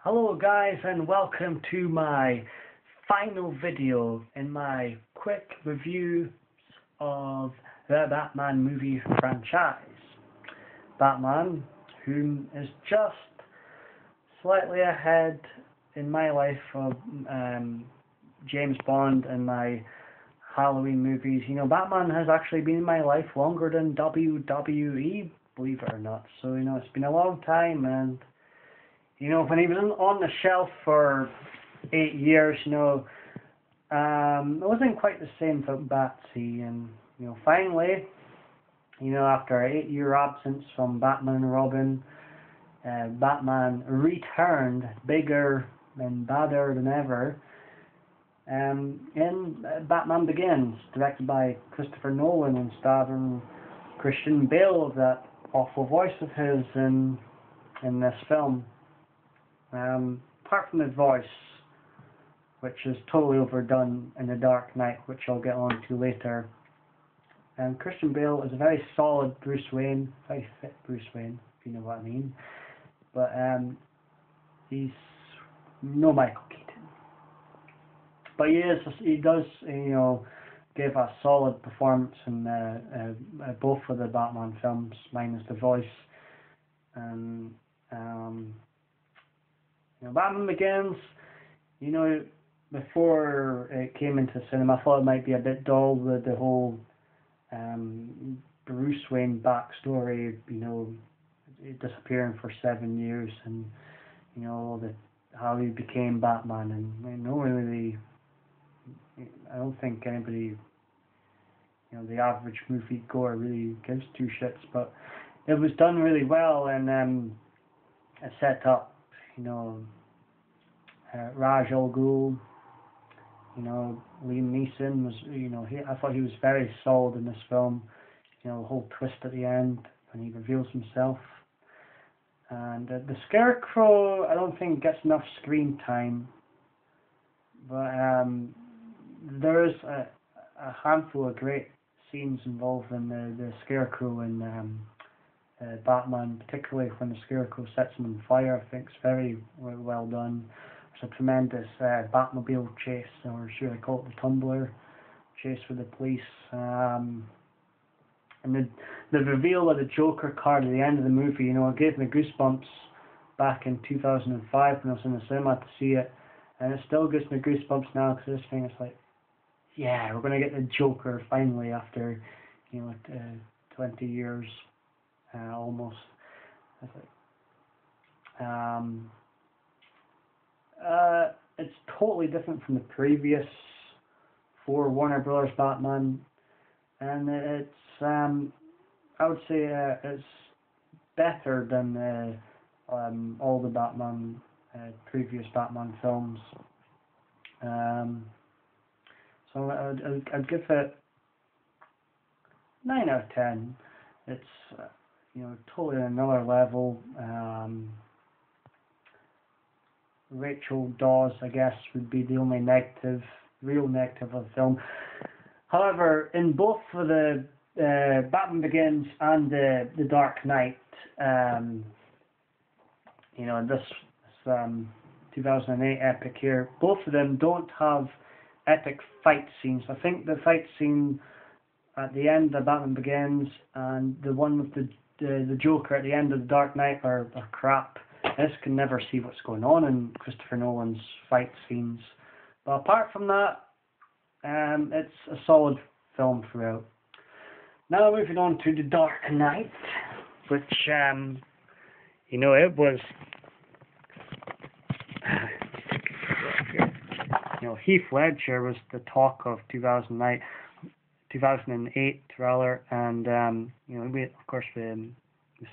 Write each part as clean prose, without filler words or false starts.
Hello guys, and welcome to my final video in my quick review of the Batman movie franchise. Batman, whom is just slightly ahead in my life of James Bond and my Halloween movies. You know, Batman has actually been in my life longer than WWE, believe it or not. So, it's been a long time, and when he was on the shelf for 8 years, it wasn't quite the same for Batsy. And, finally, after an 8-year absence from Batman and Robin, Batman returned bigger and badder than ever in Batman Begins, directed by Christopher Nolan and starring Christian Bale, that awful voice of his in this film. Apart from his voice, which is totally overdone in The Dark Knight, which I'll get on to later, Christian Bale is a very solid Bruce Wayne, very fit Bruce Wayne, if you know what I mean. But he's no Michael Keaton. But he does, give a solid performance in both of the Batman films, minus the voice. Batman Begins, before it came into cinema, I thought it might be a bit dull with the whole Bruce Wayne backstory, disappearing for 7 years, and how he became Batman, and I don't think anybody, the average movie goer really gives two shits, but it was done really well, and it set up Raj Al Ghul, Liam Neeson was, I thought he was very solid in this film. The whole twist at the end when he reveals himself. And the Scarecrow, I don't think gets enough screen time, but there is a handful of great scenes involved in the Scarecrow and Batman, particularly when the Scarecrow sets him on fire. I think it's very well done. There's a tremendous Batmobile chase, or should I call it the Tumbler chase with the police. And the reveal of the Joker card at the end of the movie, it gave me goosebumps back in 2005 when I was in the cinema to see it, and it still gives me goosebumps now, because this thing is like, yeah, we're going to get the Joker finally after 20 years. Almost. It's totally different from the previous 4 Warner Brothers Batman, and it's I would say it's better than all the Batman previous Batman films. So I'd give it 9 out of 10. It's totally another level. Rachel Dawes, I guess, would be the only real negative of the film. However, in both of the Batman Begins and the Dark Knight, this 2008 epic here, both of them don't have epic fight scenes. I think the fight scene at the end of Batman Begins and the one with the Joker at the end of the Dark Knight are crap. I just can never see what's going on in Christopher Nolan's fight scenes. But apart from that, it's a solid film throughout. Now moving on to the Dark Knight, which it was Heath Ledger was the talk of 2008 rather, and we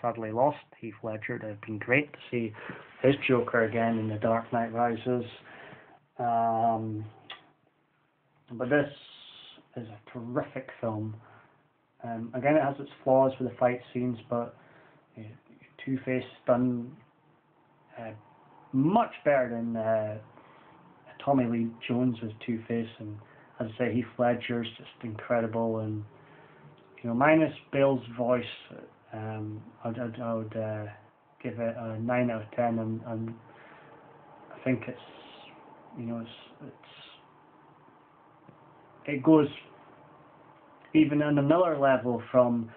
sadly lost Heath Ledger. It would have been great to see his Joker again in The Dark Knight Rises. But this is a terrific film. Again, it has its flaws with the fight scenes, but Two-Face done much better than Tommy Lee Jones was Two-Face, and as I say, Heath Ledger's just incredible, and minus Bale's voice, I would give it a 9 out of 10, and think it's, you know, it goes even on another level from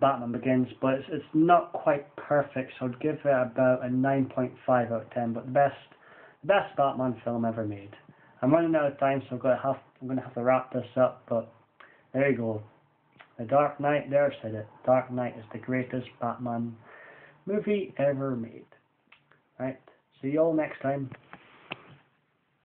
Batman Begins, but it's not quite perfect, so I'd give it about a 9.5 out of 10, but the best Batman film ever made. I'm running out of time, so I'm going to have to wrap this up, but there you go. The Dark Knight, there I said it. Dark Knight is the greatest Batman movie ever made. Right, see you all next time.